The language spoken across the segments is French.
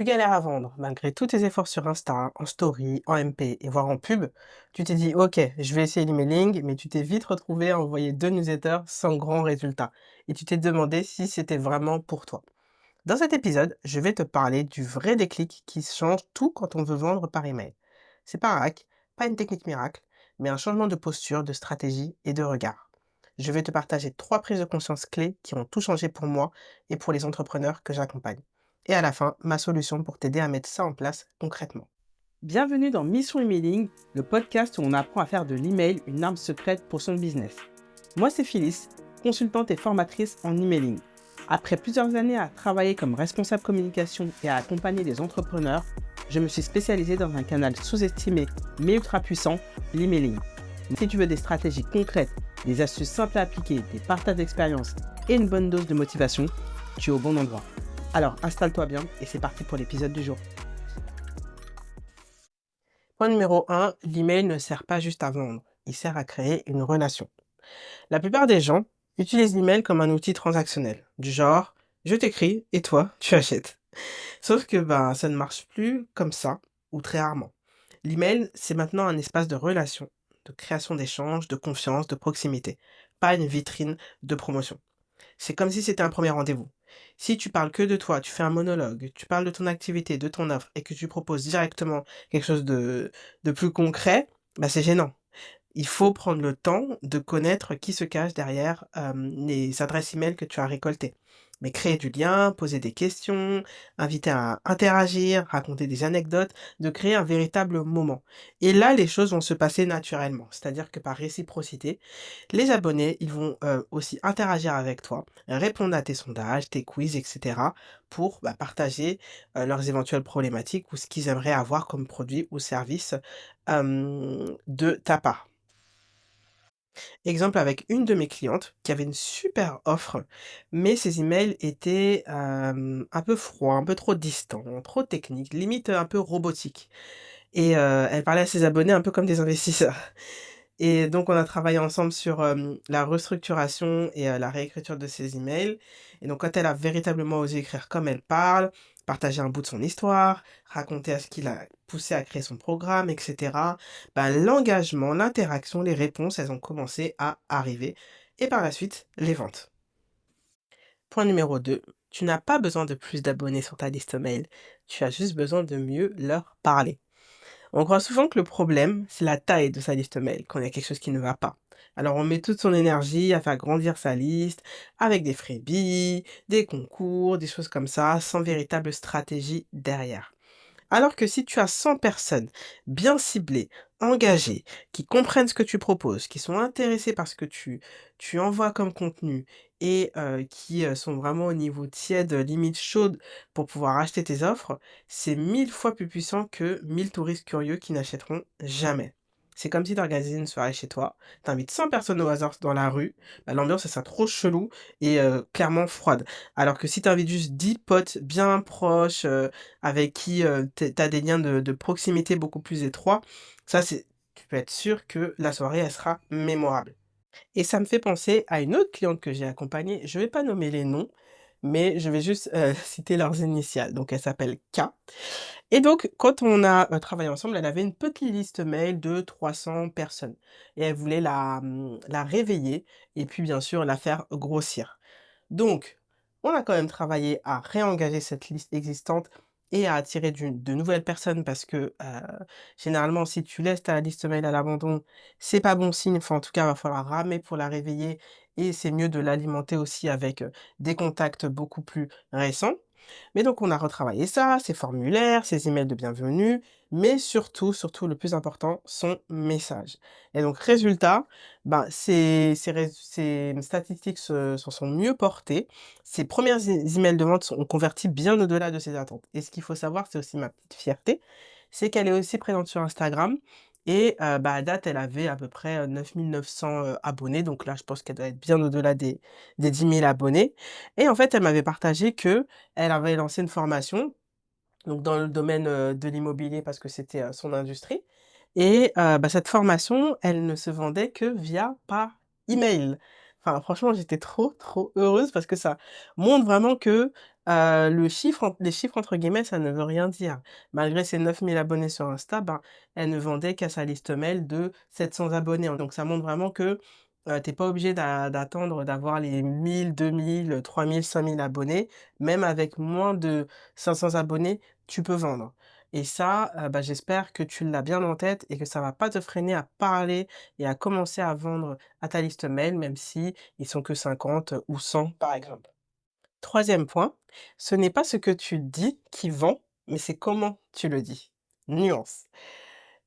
Tu galères à vendre, malgré tous tes efforts sur Insta, en story, en MP et voire en pub, tu t'es dit OK, je vais essayer l'emailing, mais tu t'es vite retrouvé à envoyer 2 newsletters sans grand résultat. Et tu t'es demandé si c'était vraiment pour toi. Dans cet épisode, je vais te parler du vrai déclic qui change tout quand on veut vendre par email. C'est pas un hack, pas une technique miracle, mais un changement de posture, de stratégie et de regard. Je vais te partager 3 prises de conscience clés qui ont tout changé pour moi et pour les entrepreneurs que j'accompagne. Et à la fin, ma solution pour t'aider à mettre ça en place concrètement. Bienvenue dans Mission Emailing, le podcast où on apprend à faire de l'email une arme secrète pour son business. Moi, c'est Phyllis, consultante et formatrice en emailing. Après plusieurs années à travailler comme responsable communication et à accompagner des entrepreneurs, je me suis spécialisée dans un canal sous-estimé mais ultra puissant, l'emailing. Si tu veux des stratégies concrètes, des astuces simples à appliquer, des partages d'expérience et une bonne dose de motivation, tu es au bon endroit. Alors installe-toi bien et c'est parti pour l'épisode du jour. Point numéro 1, l'email ne sert pas juste à vendre, il sert à créer une relation. La plupart des gens utilisent l'email comme un outil transactionnel, du genre je t'écris et toi tu achètes. Sauf que ça ne marche plus comme ça, ou très rarement. L'email, c'est maintenant un espace de relation, de création d'échanges, de confiance, de proximité, pas une vitrine de promotion. C'est comme si c'était un premier rendez-vous. Si tu parles que de toi, tu fais un monologue, tu parles de ton activité, de ton offre et que tu proposes directement quelque chose de plus concret, c'est gênant. Il faut prendre le temps de connaître qui se cache derrière, les adresses email que tu as récoltées. Mais créer du lien, poser des questions, inviter à interagir, raconter des anecdotes, de créer un véritable moment. Et là, les choses vont se passer naturellement. C'est-à-dire que par réciprocité, les abonnés, ils vont, aussi interagir avec toi, répondre à tes sondages, tes quiz et cetera pour, partager, leurs éventuelles problématiques ou ce qu'ils aimeraient avoir comme produit ou service, de ta part. Exemple avec une de mes clientes qui avait une super offre, mais ses emails étaient, un peu froids, un peu trop distants, trop techniques, limite, un peu robotiques et elle parlait à ses abonnés un peu comme des investisseurs et donc on a travaillé ensemble sur, la restructuration et la réécriture de ses emails et donc quand elle a véritablement osé écrire comme elle parle, partager un bout de son histoire, raconter à ce qui l'a poussé à créer son programme et cetera, l'engagement, l'interaction, les réponses, elles ont commencé à arriver et par la suite, les ventes. Point numéro 2, tu n'as pas besoin de plus d'abonnés sur ta liste mail, tu as juste besoin de mieux leur parler. On croit souvent que le problème, c'est la taille de sa liste mail, quand il y a quelque chose qui ne va pas. Alors on met toute son énergie à faire grandir sa liste, avec des freebies, des concours, des choses comme ça, sans véritable stratégie derrière. Alors que si tu as 100 personnes bien ciblées, engagées, qui comprennent ce que tu proposes, qui sont intéressées par ce que tu envoies comme contenu et qui, sont vraiment au niveau tiède, limite chaude pour pouvoir acheter tes offres, c'est 1000 fois plus puissant que 1000 touristes curieux qui n'achèteront jamais. C'est comme si tu organisais une soirée chez toi, tu invites 100 personnes au hasard dans la rue, l'ambiance elle sera trop chelou et clairement froide. Alors que si tu invites juste 10 potes bien proches, avec qui, tu as des liens de proximité beaucoup plus étroits. Ça, c'est tu peux être sûr que la soirée, elle sera mémorable. Et ça me fait penser à une autre cliente que j'ai accompagnée. Je vais pas nommer les noms, mais je vais juste, citer leurs initiales. Donc elle s'appelle K et donc quand on a, travaillé ensemble, elle avait une petite liste mail de 300 personnes et elle voulait la réveiller et puis bien sûr la faire grossir. Donc, on a quand même travaillé à réengager cette liste existante et à attirer de nouvelles personnes parce que, généralement, si tu laisses ta liste mail à l'abandon, c'est pas bon signe. Enfin, en tout cas, il va falloir ramer pour la réveiller et c'est mieux de l'alimenter aussi avec, des contacts beaucoup plus récents. Mais donc on a retravaillé ça, ces formulaires, ces emails de bienvenue, mais surtout, surtout le plus important, son message. Et donc résultat, ces statistiques se sont mieux portées. Ces premières emails de vente ont converti bien au-delà de ses attentes. Et ce qu'il faut savoir, c'est aussi ma petite fierté, c'est qu'elle est aussi présente sur Instagram et à date, elle avait à peu près, 9 900, abonnés. Donc là, je pense qu'elle doit être bien au-delà des 10 000 abonnés et en fait, elle m'avait partagé que elle avait lancé une formation, donc dans le domaine, de l'immobilier parce que c'était, son industrie et cette formation, elle ne se vendait que par email. Enfin franchement, j'étais trop, trop heureuse parce que ça montre vraiment que, Les chiffres entre guillemets, ça ne veut rien dire. Malgré ses 9 000 abonnés sur Insta, ben, elle ne vendait qu'à sa liste mail de 700 abonnés. Donc ça montre vraiment que, tu pas obligé d'attendre d'avoir les 1 000, 2 000, 3 000, 5 000 abonnés. Même avec moins de 500 abonnés, tu peux vendre. Et ça, bah, j'espère que tu l'as bien en tête et que ça va pas te freiner à parler et à commencer à vendre à ta liste mail, même si ils sont que 50 ou 100 par exemple. Troisième point, ce n'est pas ce que tu dis qui vend, mais c'est comment tu le dis. Nuance.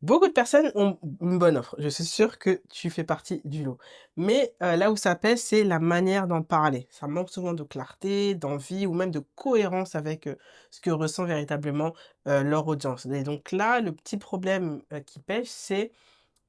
Beaucoup de personnes ont une bonne offre. Je suis sûre que tu fais partie du lot. Mais là où ça pèse, c'est la manière d'en parler. Ça manque souvent de clarté, d'envie ou même de cohérence avec ce que ressent véritablement leur audience. Et donc là, le petit problème qui pêche, c'est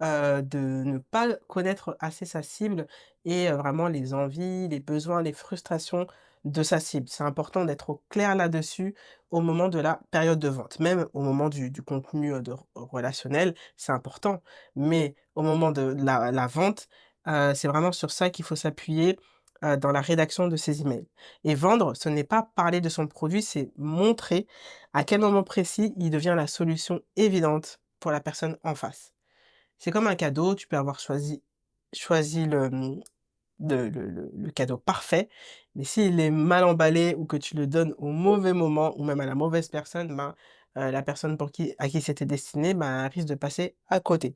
de ne pas connaître assez sa cible et vraiment les envies, les besoins, les frustrations de sa cible. C'est important d'être au clair là-dessus au moment de la période de vente. Même au moment du contenu, relationnel, c'est important. Mais au moment de la vente, c'est vraiment sur ça qu'il faut s'appuyer, dans la rédaction de ses emails. Et vendre, ce n'est pas parler de son produit, c'est montrer à quel moment précis il devient la solution évidente pour la personne en face. C'est comme un cadeau, tu peux avoir choisi le cadeau parfait, mais s'il est mal emballé ou que tu le donnes au mauvais moment ou même à la mauvaise personne, ben, la personne à qui c'était destiné, ben, elle risque de passer à côté.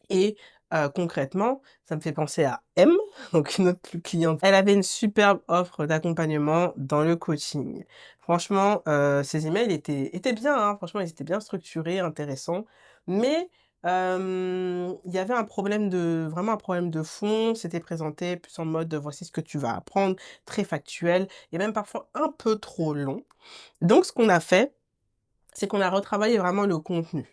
Et concrètement, ça me fait penser à M, donc une autre cliente. Elle avait une superbe offre d'accompagnement dans le coaching. Franchement, ses emails étaient bien, hein, franchement, ils étaient bien structurés, intéressants. Mais il y avait vraiment un problème de fond. C'était présenté plus en mode, voici ce que tu vas apprendre, très factuel et même parfois un peu trop long. Donc ce qu'on a fait, c'est qu'on a retravaillé vraiment le contenu.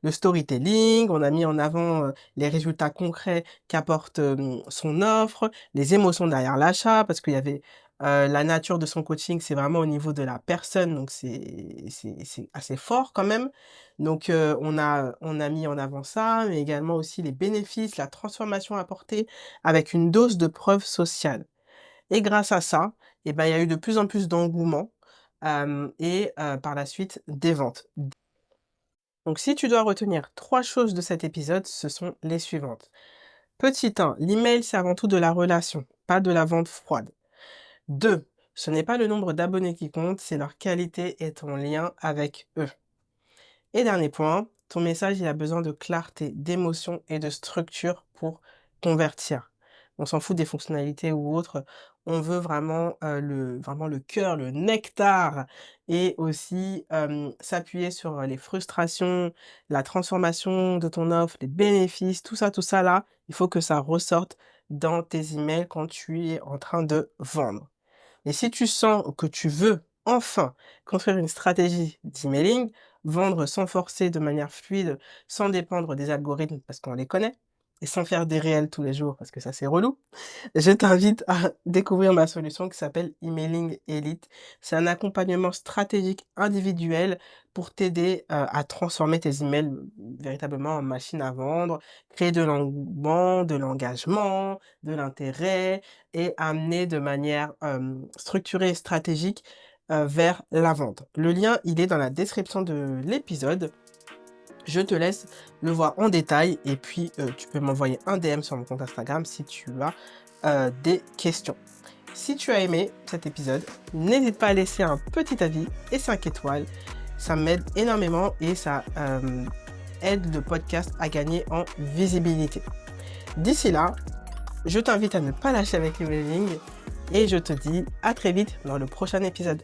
Le storytelling, on a mis en avant, les résultats concrets qu'apporte, son offre, les émotions derrière l'achat parce qu'il y avait, la nature de son coaching, c'est vraiment au niveau de la personne, donc c'est assez fort quand même. Donc, on a mis en avant ça, mais également aussi les bénéfices, la transformation apportée avec une dose de preuve sociale. Et grâce à ça, et ben, il y a eu de plus en plus d'engouement, et par la suite des ventes. Donc si tu dois retenir 3 choses de cet épisode, ce sont les suivantes. Petit 1, l'email c'est avant tout de la relation, pas de la vente froide. 2, ce n'est pas le nombre d'abonnés qui compte, c'est leur qualité et ton lien avec eux. Et dernier point, ton message, il a besoin de clarté, d'émotion et de structure pour convertir. On s'en fout des fonctionnalités ou autres. On veut vraiment, vraiment le cœur, le nectar et aussi, s'appuyer sur, les frustrations, la transformation de ton offre, les bénéfices, tout ça là, il faut que ça ressorte dans tes emails quand tu es en train de vendre. Et si tu sens que tu veux enfin construire une stratégie d'emailing, vendre sans forcer de manière fluide, sans dépendre des algorithmes parce qu'on les connaît, et sans faire des réels tous les jours parce que ça c'est relou, je t'invite à découvrir ma solution qui s'appelle Emailing Elite. C'est un accompagnement stratégique individuel pour t'aider à transformer tes emails véritablement en machine à vendre, créer de l'engouement, de l'engagement, de l'intérêt et amener de manière structurée et stratégique vers la vente. Le lien, il est dans la description de l'épisode. Je te laisse le voir en détail et puis tu peux m'envoyer un DM sur mon compte Instagram si tu as des questions. Si tu as aimé cet épisode, n'hésite pas à laisser un petit avis et 5 étoiles. Ça m'aide énormément et ça aide le podcast à gagner en visibilité. D'ici là, je t'invite à ne pas lâcher avec l'emailing et je te dis à très vite dans le prochain épisode.